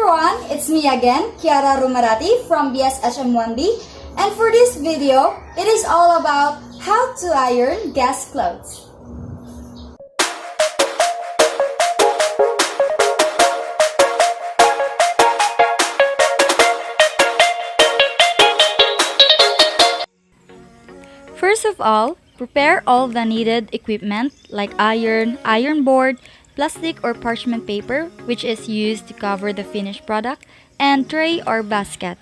everyone, it's me again, Kiarah Romarate from BSHM 1B, and for this video, it is all about how to iron guest clothes. First of all, prepare all the needed equipment like iron board, plastic or parchment paper, which is used to cover the finished product, and tray or basket.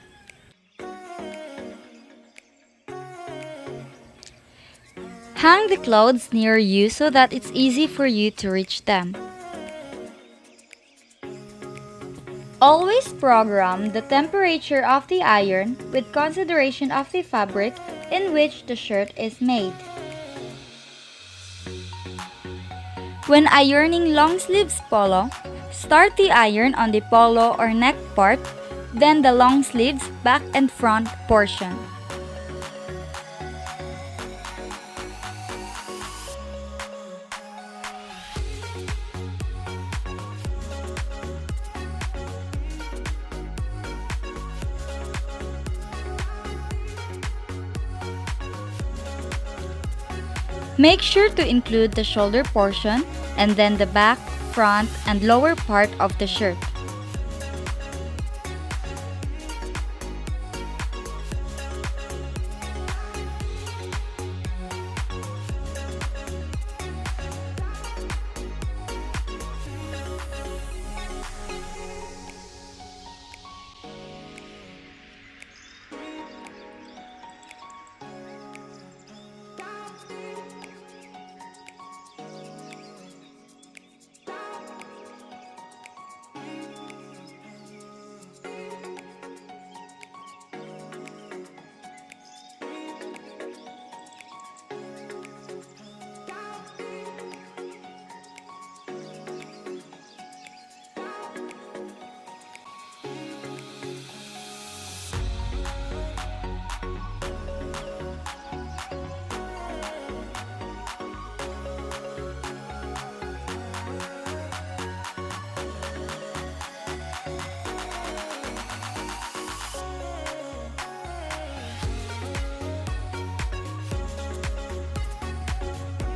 Hang the clothes near you so that it's easy for you to reach them. Always program the temperature of the iron with consideration of the fabric in which the shirt is made. When ironing long sleeves polo, start the iron on the polo or neck part, then the long sleeves back and front portion. Make sure to include the shoulder portion and then the back, front, and lower part of the shirt.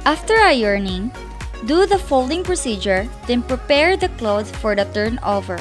After ironing, do the folding procedure, then prepare the clothes for the turnover.